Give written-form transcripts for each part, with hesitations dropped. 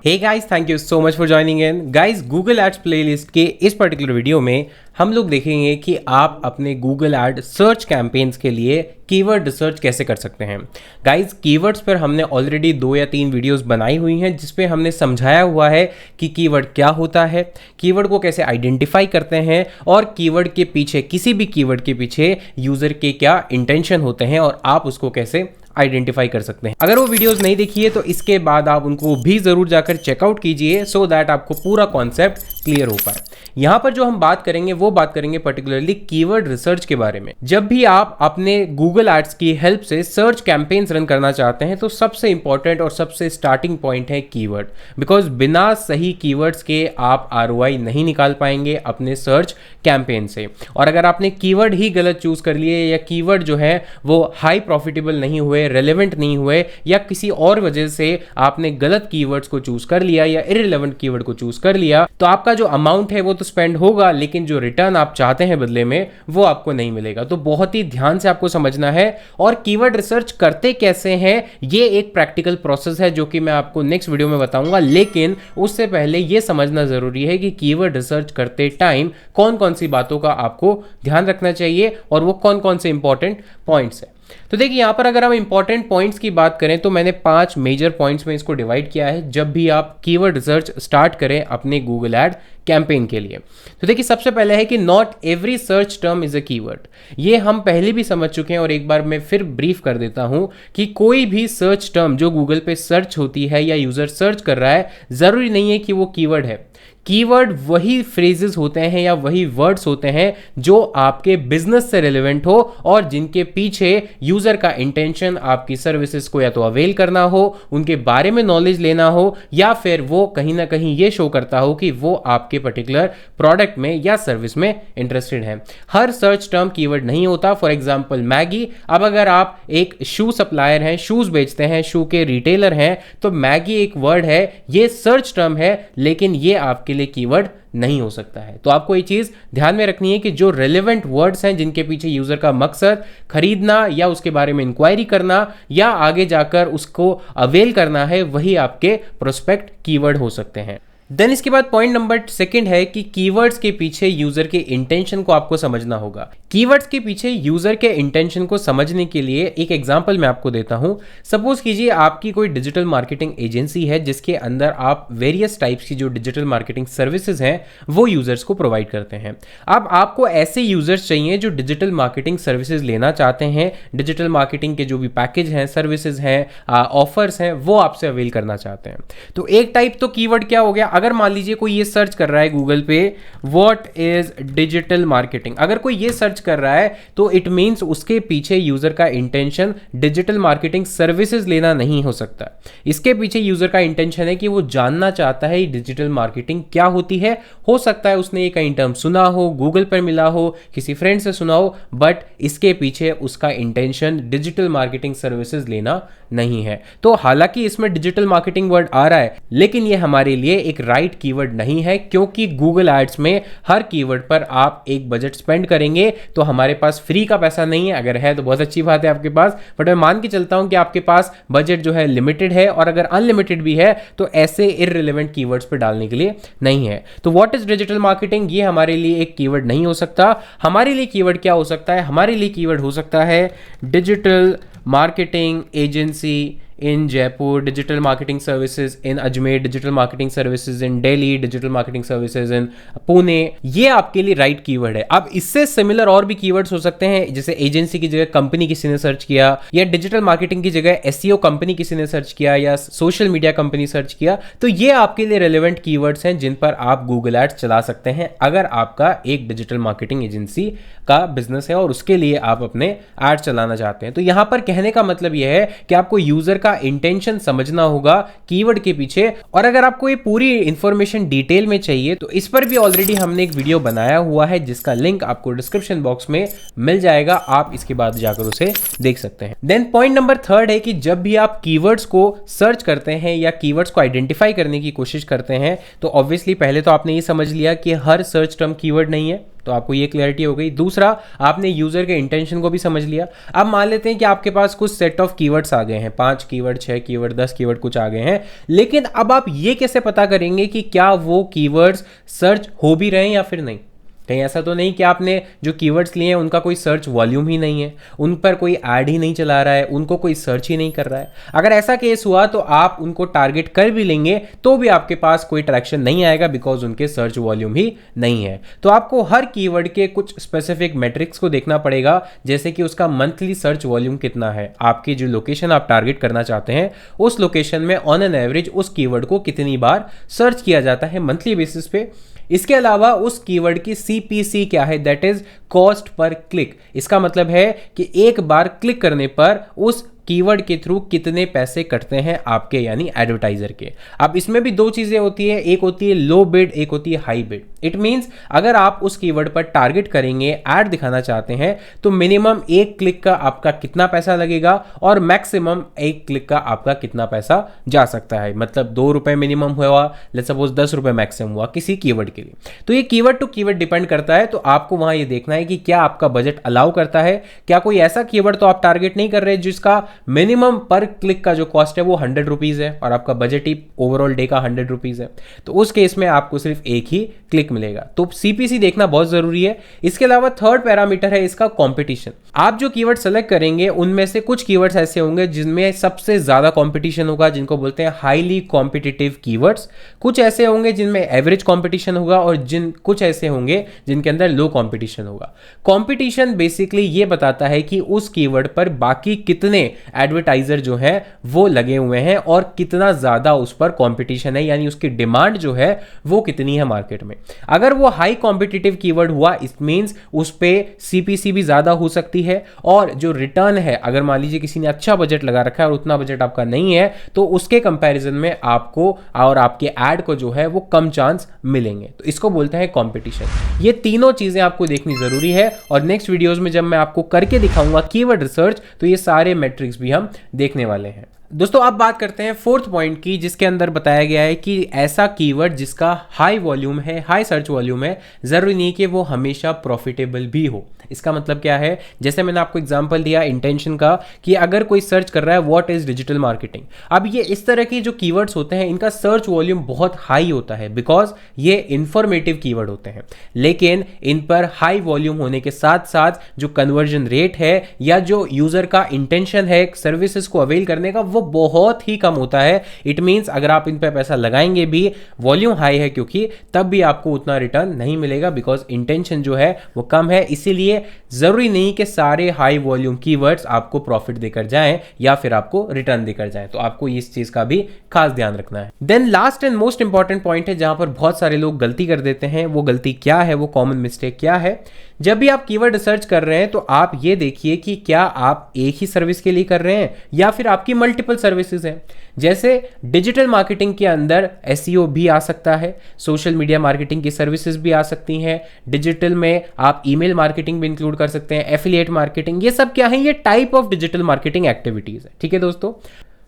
Hey guys, thank you so much for joining in. Guys, Google ads playlist के इस particular video में हम लोग देखेंगे कि आप अपने गूगल एड सर्च कैंपेन्स के लिए कीवर्ड रिसर्च कैसे कर सकते हैं। गाइस, कीवर्ड्स पर हमने ऑलरेडी 2 या 3 वीडियोस बनाई हुई हैं जिसपे हमने समझाया हुआ है कि कीवर्ड क्या होता है, कीवर्ड को कैसे आइडेंटिफाई करते हैं और कीवर्ड के पीछे, किसी भी कीवर्ड के पीछे यूज़र के क्या इंटेंशन होते हैं और आप उसको कैसे आइडेंटिफाई कर सकते हैं। अगर वो वीडियोस नहीं देखी है तो इसके बाद आप उनको भी जरूर जाकर चेकआउट कीजिए सो दैट आपको पूरा कॉन्सेप्ट क्लियर हो पाए। यहां पर जो हम बात करेंगे वो बात करेंगे पर्टिकुलरली कीवर्ड रिसर्च के बारे में। जब भी आप अपने गूगल एड्स की हेल्प से सर्च कैंपेन्स रन करना चाहते हैं तो सबसे इंपॉर्टेंट और सबसे स्टार्टिंग पॉइंट है कीवर्ड, बिकॉज बिना सही कीवर्ड्स के आप आरओआई नहीं निकाल पाएंगे अपने सर्च कैंपेन से। और अगर आपने कीवर्ड ही गलत चूज कर लिए या कीवर्ड जो है वो हाई प्रॉफिटेबल नहीं हुए, रेलेवेंट नहीं हुए या किसी और वजह से आपने गलत कीवर्ड्स को चूज कर लिया या इररिलेवेंट कीवर्ड को चूज कर लिया, तो आपका जो अमाउंट है वो तो स्पेंड होगा लेकिन जो रिटर्न आप चाहते हैं बदले में वो आपको नहीं मिलेगा। तो बहुत ही ध्यान से आपको समझना है। और कीवर्ड रिसर्च करते कैसे हैं ये एक प्रैक्टिकल प्रोसेस है जो कि मैं आपको नेक्स्ट वीडियो में बताऊंगा, लेकिन उससे पहले ये समझना जरूरी है कि कीवर्ड रिसर्च करते टाइम कौन कौन सी बातों का आपको ध्यान रखना चाहिए और वो कौन कौन से इंपॉर्टेंट पॉइंट्स है। तो देखिए, यहां पर अगर हम इंपॉर्टेंट पॉइंट्स की बात करें तो मैंने 5 मेजर पॉइंट्स में इसको डिवाइड किया है जब भी आप कीवर्ड रिसर्च स्टार्ट करें अपने गूगल एड कैंपेन के लिए। तो देखिए, सबसे पहले है कि not every search term is a keyword. ये हम पहले भी समझ चुके हैं और एक बार मैं फिर ब्रीफ कर देता हूं कि कोई भी सर्च टर्म जो गूगल पे सर्च होती है या यूजर सर्च कर रहा है, जरूरी नहीं है कि वो कीवर्ड है। कीवर्ड वही फ्रेजेस होते हैं या वही वर्ड्स होते हैं जो आपके बिजनेस से रिलेवेंट हो और जिनके पीछे यूजर का इंटेंशन आपकी सर्विसेज को या तो अवेल करना हो, उनके बारे में नॉलेज लेना हो, या फिर वो कहीं ना कहीं ये शो करता हो कि वो आपके पर्टिकुलर प्रोडक्ट में या सर्विस में इंटरेस्टेड है। हर सर्च टर्म कीवर्ड नहीं होता। फॉर एग्जांपल मैगी, अब अगर आप एक शू सप्लायर हैं, शूज बेचते हैं, शू के रिटेलर हैं, तो मैगी एक वर्ड है, ये सर्च टर्म है, लेकिन ये आपके लिए कीवर्ड नहीं हो सकता है। तो आपको ये चीज ध्यान में रखनी है कि जो रेलेवेंट वर्ड्स हैं जिनके पीछे यूजर का मकसद खरीदना या उसके बारे में इंक्वायरी करना या आगे जाकर उसको अवेल करना है, वही आपके प्रोस्पेक्ट कीवर्ड हो सकते हैं। देन इसके बाद पॉइंट नंबर 2 है कि कीवर्ड्स के पीछे यूजर के इंटेंशन को आपको समझना होगा। कीवर्ड्स के पीछे यूजर के इंटेंशन को समझने के लिए एक एग्जांपल मैं आपको देता हूं। सपोज कीजिए आपकी कोई डिजिटल मार्केटिंग एजेंसी है जिसके अंदर आप वेरियस टाइप्स की जो डिजिटल मार्केटिंग सर्विसेज हैं वो यूजर्स को प्रोवाइड करते हैं। अब आपको ऐसे यूजर्स चाहिए जो डिजिटल मार्केटिंग सर्विसेज लेना चाहते हैं, डिजिटल मार्केटिंग के जो भी पैकेज हैं, सर्विसेज हैं, ऑफर्स हैं, वो आपसे अवेल करना चाहते हैं। तो एक टाइप तो कीवर्ड क्या हो गया, अगर मान लीजिए कोई ये सर्च कर रहा है गूगल पे व्हाट इज डिजिटल मार्केटिंग, अगर कोई ये सर्च कर रहा है तो इट मींस उसके पीछे यूजर का इंटेंशन डिजिटल मार्केटिंग सर्विसेज लेना नहीं हो सकता। इसके पीछे यूजर का इंटेंशन है कि वो जानना चाहता है डिजिटल मार्केटिंग क्या होती है। हो सकता है उसने ये कहीं टर्म सुना हो, गूगल पर मिला हो, किसी फ्रेंड से सुना हो, बट इसके पीछे उसका इंटेंशन डिजिटल मार्केटिंग सर्विसेज लेना नहीं है। तो हालांकि इसमें डिजिटल मार्केटिंग वर्ड आ रहा है लेकिन ये हमारे लिए एक राइट कीवर्ड नहीं है, क्योंकि गूगल एड्स में हर कीवर्ड पर आप एक बजट स्पेंड करेंगे। तो हमारे पास फ्री का पैसा नहीं है, अगर है तो बहुत अच्छी बात है आपके पास, बट मैं मान के चलता हूं कि आपके पास बजट जो है लिमिटेड है, और अगर अनलिमिटेड भी है तो ऐसे इररिलेवेंट कीवर्ड्स पर डालने के लिए नहीं है। तो व्हाट इज डिजिटल मार्केटिंग, ये हमारे लिए एक कीवर्ड नहीं हो सकता। हमारे लिए कीवर्ड क्या हो सकता है, हमारे लिए कीवर्ड हो सकता है digital marketing agency in Jaipur, digital marketing services in Ajmer, digital marketing services in Delhi, digital marketing services in Pune। ये आपके लिए राइट कीवर्ड है। अब इससे सिमिलर और भी कीवर्ड्स हो सकते हैं, जैसे एजेंसी की जगह कंपनी किसी ने सर्च किया, या डिजिटल मार्केटिंग की जगह एसईओ कंपनी किसी ने सर्च किया, या सोशल मीडिया कंपनी सर्च किया। तो ये आपके लिए रेलेवेंट कीवर्ड्स हैं जिन पर आप गूगल एड्स चला सकते हैं अगर आपका एक डिजिटल मार्केटिंग एजेंसी का बिजनेस है और उसके लिए आप अपने एड चलाना चाहते हैं। तो यहां पर कहने का मतलब यह है कि आपको यूजर का इंटेंशन समझना होगा कीवर्ड के पीछे। और अगर आपको ये पूरी इंफॉर्मेशन डिटेल में चाहिए तो इस पर भी ऑलरेडी हमने एक वीडियो बनाया हुआ है जिसका लिंक आपको डिस्क्रिप्शन बॉक्स में मिल जाएगा, आप इसके बाद जाकर उसे देख सकते हैं। देन पॉइंट नंबर 3 है कि जब भी आप कीवर्ड्स को सर्च करते हैं या कीवर्ड्स को आइडेंटिफाई करने की कोशिश करते हैं तो ऑब्वियसली पहले तो आपने ये समझ लिया कि हर सर्च टर्म कीवर्ड नहीं है, तो आपको ये क्लैरिटी हो गई। दूसरा, आपने यूजर के इंटेंशन को भी समझ लिया। अब मान लेते हैं कि आपके पास कुछ सेट ऑफ कीवर्ड्स आ गए हैं, 5 कीवर्ड, 6 कीवर्ड, 10 कीवर्ड कुछ आ गए हैं, लेकिन अब आप ये कैसे पता करेंगे कि क्या वो कीवर्ड्स सर्च हो भी रहे हैं या फिर नहीं। कहीं ऐसा तो नहीं कि आपने जो कीवर्ड्स लिए हैं उनका कोई सर्च वॉल्यूम ही नहीं है, उन पर कोई ऐड ही नहीं चला रहा है, उनको कोई सर्च ही नहीं कर रहा है। अगर ऐसा केस हुआ तो आप उनको टारगेट कर भी लेंगे तो भी आपके पास कोई ट्रैक्शन नहीं आएगा, बिकॉज उनके सर्च वॉल्यूम ही नहीं है। तो आपको हर कीवर्ड के कुछ स्पेसिफिक मैट्रिक्स को देखना पड़ेगा, जैसे कि उसका मंथली सर्च वॉल्यूम कितना है, आपकी जो लोकेशन आप टारगेट करना चाहते हैं उस लोकेशन में ऑन एन एवरेज उस कीवर्ड को कितनी बार सर्च किया जाता है मंथली बेसिस पे। इसके अलावा उस कीवर्ड की CPC क्या है, that is cost per click. इसका मतलब है कि एक बार क्लिक करने पर उस कीवर्ड के थ्रू कितने पैसे कटते हैं आपके, यानी एडवर्टाइजर के। अब इसमें भी दो चीजें होती है, एक होती है लो बिड, एक होती है हाई बिड। इट मींस अगर आप उस कीवर्ड पर टारगेट करेंगे, ऐड दिखाना चाहते हैं, तो मिनिमम एक क्लिक का आपका कितना पैसा लगेगा और मैक्सिमम एक क्लिक का आपका कितना पैसा जा सकता है। मतलब 2 रुपए मिनिमम हुआ, लेट्स सपोज 10 रुपए मैक्सिमम हुआ किसी कीवर्ड के लिए। तो ये कीवर्ड टू कीवर्ड डिपेंड करता है। तो आपको वहां ये देखना है कि क्या आपका बजट अलाउ करता है, क्या कोई ऐसा कीवर्ड तो आप टारगेट नहीं कर रहे जिसका मिनिमम पर क्लिक का जो कॉस्ट है वो 100 रुपीज है और आपका बजट ही ओवरऑल डे का 100 रुपीज है। तो उस केस में आपको सिर्फ एक ही क्लिक मिलेगा। तो CPC देखना बहुत जरूरी है। इसके अलावा थर्ड पैरामीटर है इसका कंपटीशन। आप जो कीवर्ड सेलेक्ट करेंगे उनमें से कुछ कीवर्ड्स ऐसे होंगे जिनमें सबसे ज्यादा कंपटीशन होगा, जिनको बोलते हैं हाईली कॉम्पिटिटिव कीवर्ड्स। कुछ ऐसे होंगे जिनमें एवरेज कंपटीशन होगा और कुछ ऐसे होंगे जिनके अंदर लो कंपटीशन होगा। कंपटीशन बेसिकली ये बताता है कि उस कीवर्ड पर बाकी कितने एडवर्टाइजर जो है वो लगे हुए हैं और कितना ज्यादा उस पर कंपटीशन है, यानी उसकी डिमांड जो है वो कितनी है मार्केट में। अगर वो हाई कॉम्पिटिटिव कीवर्ड हुआ, इट मींस उस पे CPC भी ज्यादा हो सकती है और जो रिटर्न है, अगर मान लीजिए किसी ने अच्छा बजट लगा रखा है और उतना बजट आपका नहीं है, तो उसके कंपैरिजन में आपको और आपके ऐड को जो है वो कम चांस मिलेंगे। तो इसको बोलते हैं कंपटीशन। ये तीनों चीजें आपको देखनी जरूरी है और नेक्स्ट वीडियोस में जब मैं आपको करके दिखाऊंगा कीवर्ड रिसर्च, तो ये सारे मैट्रिक्स भी हम देखने वाले हैं। दोस्तों अब बात करते हैं फोर्थ पॉइंट की, जिसके अंदर बताया गया है कि ऐसा कीवर्ड जिसका हाई वॉल्यूम है, हाई सर्च वॉल्यूम है, जरूरी नहीं कि वो हमेशा प्रॉफिटेबल भी हो। इसका मतलब क्या है, जैसे मैंने आपको एग्जांपल दिया इंटेंशन का, कि अगर कोई सर्च कर रहा है व्हाट इज डिजिटल मार्केटिंग, अब ये इस तरह के जो कीवर्ड्स होते हैं इनका सर्च वॉल्यूम बहुत हाई होता है, बिकॉज ये इंफॉर्मेटिव कीवर्ड होते हैं। लेकिन इन पर हाई वॉल्यूम होने के साथ साथ जो कन्वर्जन रेट है या जो यूजर का इंटेंशन है सर्विसेज को अवेल करने का, वो बहुत ही कम होता है। इट मींस अगर आप इन पे पैसा लगाएंगे भी, वॉल्यूम हाई है क्योंकि, तब भी आपको उतना रिटर्न नहीं मिलेगा, बिकॉज इंटेंशन जो है वो कम है। इसीलिए जरूरी नहीं कि सारे हाई वॉल्यूम कीवर्ड्स आपको प्रॉफिट देकर जाएं या फिर आपको रिटर्न देकर जाएं। तो आपको इस चीज का भी खास ध्यान रखना है। Then last and most important point है जहां पर बहुत सारे लोग गलती कर देते हैं। वो गलती क्या है, वो कॉमन मिस्टेक क्या है? जब भी आप कीवर्ड रिसर्च कर रहे हैं तो आप ये देखिए कि क्या आप एक ही सर्विस के लिए कर रहे हैं या फिर आपकी मल्टीपल सर्विसेज हैं। जैसे डिजिटल मार्केटिंग के अंदर SEO भी आ सकता है, सोशल मीडिया मार्केटिंग की सर्विसेज भी आ सकती हैं, डिजिटल में आप ईमेल मार्केटिंग भी इंक्लूड कर सकते हैं, एफिलिएट मार्केटिंग, ये सब क्या है, ये type of digital marketing activities है। ठीक है दोस्तों,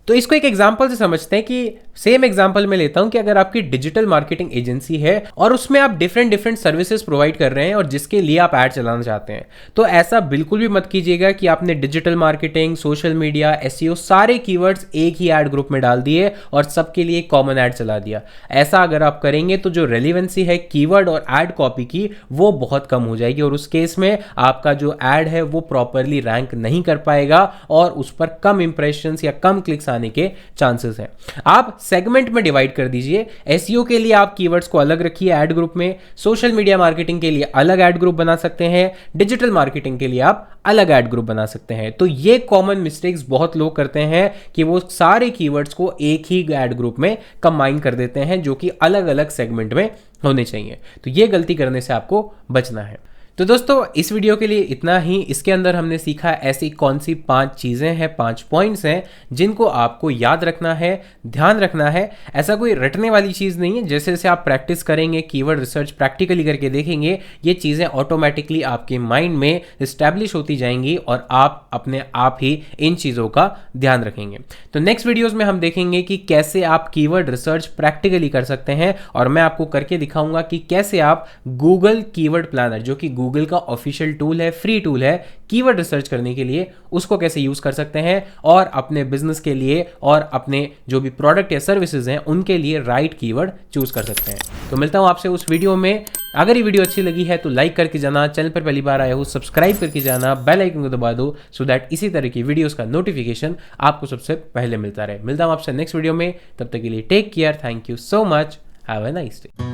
तो इसको एक एग्जांपल से समझते हैं कि सेम एग्जांपल मैं लेता हूं कि अगर आपकी डिजिटल मार्केटिंग एजेंसी है और उसमें आप डिफरेंट सर्विसेज प्रोवाइड कर रहे हैं और जिसके लिए आप ऐड चलाना चाहते हैं, तो ऐसा बिल्कुल भी मत कीजिएगा कि आपने digital marketing, social media, SEO सारे कीवर्ड्स एक ही ऐड ग्रुप में डाल दिए और सबके लिए कॉमन ऐड चला दिया। ऐसा अगर आप करेंगे तो जो रेलिवेंसी है कीवर्ड और ऐड कॉपी की, वो बहुत कम हो जाएगी और उस केस में आपका जो ऐड है वो प्रॉपरली रैंक नहीं कर पाएगा और उस पर कम इंप्रेशंस या कम क्लिक्स आने के चांसेस हैं। आप सेगमेंट में डिवाइड कर दीजिए। SEO के लिए आप कीवर्ड्स को अलग रखिए ऐड ग्रुप में, सोशल मीडिया मार्केटिंग के लिए अलग ऐड ग्रुप बना सकते हैं, डिजिटल मार्केटिंग के लिए आप अलग ऐड ग्रुप बना सकते हैं। तो ये कॉमन मिस्टेक्स बहुत लोग करते हैं कि वो सारे कीवर्ड्स को एक ही ऐड ग्रुप में कंबाइन कर देते हैं, जो कि अलग अलग सेगमेंट में होने चाहिए। तो ये गलती करने से आपको बचना है। तो दोस्तों इस वीडियो के लिए इतना ही। इसके अंदर हमने सीखा ऐसी कौन सी 5 चीज़ें हैं, 5 पॉइंट्स हैं जिनको आपको याद रखना है, ध्यान रखना है। ऐसा कोई रटने वाली चीज़ नहीं है। जैसे जैसे आप प्रैक्टिस करेंगे, कीवर्ड रिसर्च प्रैक्टिकली करके देखेंगे, ये चीज़ें ऑटोमेटिकली आपके माइंड में इस्टेब्लिश होती जाएंगी और आप अपने आप ही इन चीज़ों का ध्यान रखेंगे। तो नेक्स्ट वीडियोज़ में हम देखेंगे कि कैसे आप कीवर्ड रिसर्च प्रैक्टिकली कर सकते हैं और मैं आपको करके दिखाऊंगा कि कैसे आप गूगल कीवर्ड प्लानर, जो कि गूगल का ऑफिशियल टूल है, फ्री टूल है कीवर्ड रिसर्च करने के लिए, उसको कैसे यूज कर सकते हैं और अपने बिजनेस के लिए और अपने जो भी प्रोडक्ट या सर्विसेज हैं उनके लिए राइट कीवर्ड चूज कर सकते हैं। तो मिलता हूं आपसे उस वीडियो में। अगर ये वीडियो अच्छी लगी है तो लाइक करके जाना, चैनल पर पहली बार आए हो सब्सक्राइब करके जाना, बेल आइकन को दबा दो सो दैट इसी तरह की वीडियोस का नोटिफिकेशन आपको सबसे पहले मिलता रहे। मिलता हूं आपसे नेक्स्ट वीडियो में, तब तक के लिए take care, thank you so much, have a nice day.